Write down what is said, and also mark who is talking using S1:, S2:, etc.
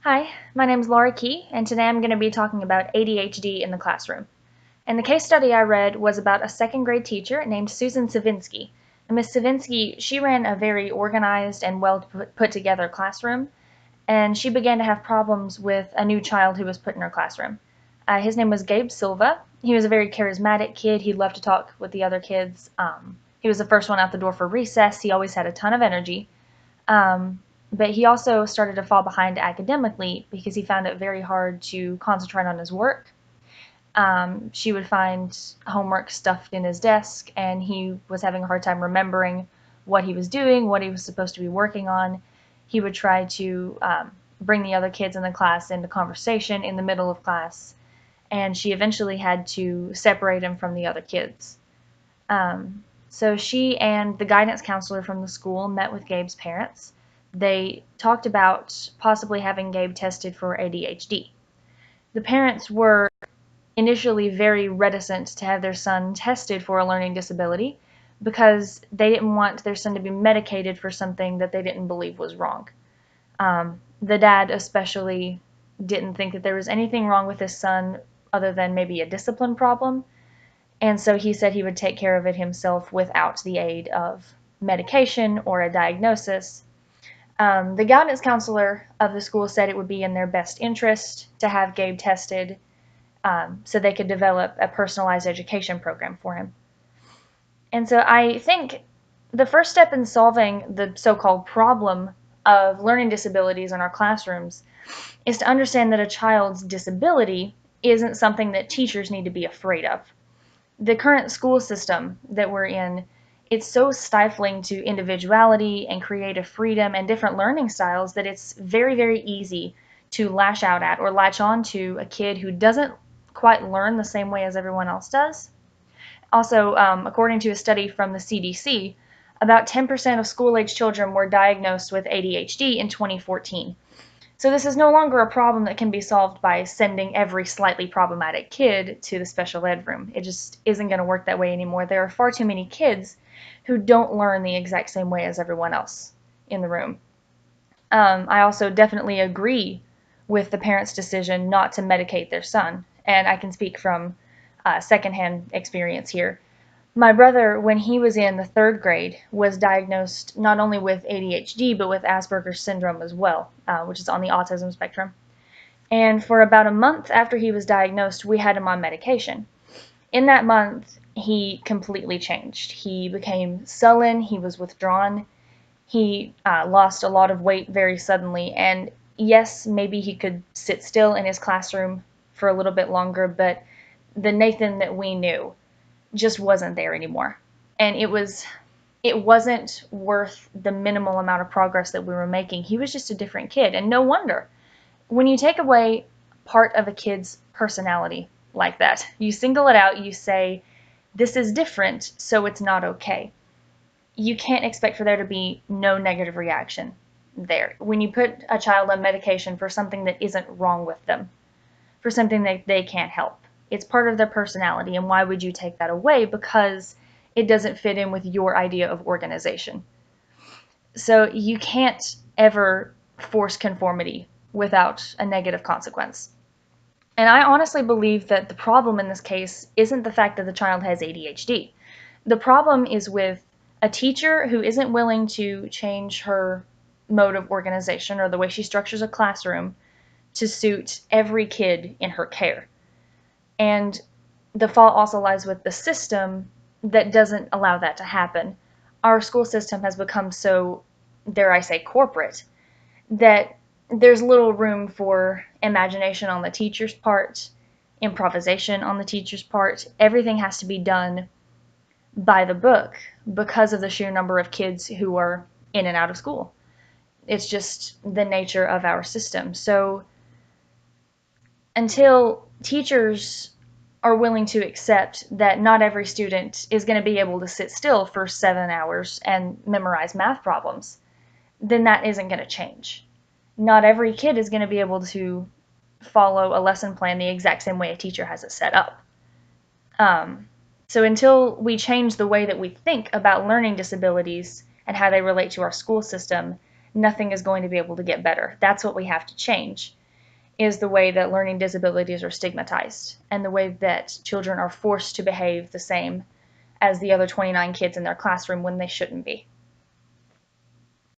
S1: Hi, my name is Laura Key, and today I'm going to be talking about ADHD in the classroom. And the case study I read was about a second grade teacher named Susan Savinsky. And Miss Savinsky, she ran a very organized and well put together classroom, and she began to have problems with a new child who was put in her classroom. His name was Gabe Silva. He was a very charismatic kid. He loved to talk with the other kids. He was the first one out the door for recess. He always had a ton of energy. But he also started to fall behind academically because he found it very hard to concentrate on his work. She would find homework stuffed in his desk, and he was having a hard time remembering what he was doing, what he was supposed to be working on. He would try to bring the other kids in the class into conversation in the middle of class, and she eventually had to separate him from the other kids. So she and the guidance counselor from the school met with Gabe's parents. They talked about possibly having Gabe tested for ADHD. The parents were initially very reticent to have their son tested for a learning disability because they didn't want their son to be medicated for something that they didn't believe was wrong. The dad especially didn't think that there was anything wrong with his son other than maybe a discipline problem, and so he said he would take care of it himself without the aid of medication or a diagnosis. The guidance counselor of the school said it would be in their best interest to have Gabe tested so they could develop a personalized education program for him. And so I think the first step in solving the so-called problem of learning disabilities in our classrooms is to understand that a child's disability isn't something that teachers need to be afraid of. The current school system that we're in, it's so stifling to individuality and creative freedom and different learning styles that it's very, very easy to lash out at or latch on to a kid who doesn't quite learn the same way as everyone else does. Also, according to a study from the CDC, about 10% of school-age children were diagnosed with ADHD in 2014. So this is no longer a problem that can be solved by sending every slightly problematic kid to the special ed room. It just isn't going to work that way anymore. There are far too many kids who don't learn the exact same way as everyone else in the room. I also definitely agree with the parents' decision not to medicate their son, and I can speak from secondhand experience here. My brother, when he was in the third grade, was diagnosed not only with ADHD, but with Asperger's syndrome as well, which is on the autism spectrum. And for about a month after he was diagnosed, we had him on medication. In that month, he completely changed. He became sullen, he was withdrawn, he lost a lot of weight very suddenly, and yes, maybe he could sit still in his classroom for a little bit longer, but the Nathan that we knew just wasn't there anymore. And it wasn't worth the minimal amount of progress that we were making. He was just a different kid, and no wonder. When you take away part of a kid's personality like that, you single it out, you say, this is different, so it's not okay. You can't expect for there to be no negative reaction there. When you put a child on medication for something that isn't wrong with them, for something that they can't help, it's part of their personality, and why would you take that away because it doesn't fit in with your idea of organization? So you can't ever force conformity without a negative consequence. And I honestly believe that the problem in this case isn't the fact that the child has ADHD. The problem is with a teacher who isn't willing to change her mode of organization or the way she structures a classroom to suit every kid in her care. And the fault also lies with the system that doesn't allow that to happen. Our school system has become so, dare I say, corporate, that there's little room for imagination on the teacher's part, improvisation on the teacher's part. Everything has to be done by the book because of the sheer number of kids who are in and out of school. It's just the nature of our system. So until teachers are willing to accept that not every student is going to be able to sit still for 7 hours and memorize math problems, then that isn't going to change. Not every kid is going to be able to follow a lesson plan the exact same way a teacher has it set up. So until we change the way that we think about learning disabilities and how they relate to our school system, nothing is going to be able to get better. That's what we have to change, is the way that learning disabilities are stigmatized and the way that children are forced to behave the same as the other 29 kids in their classroom when they shouldn't be.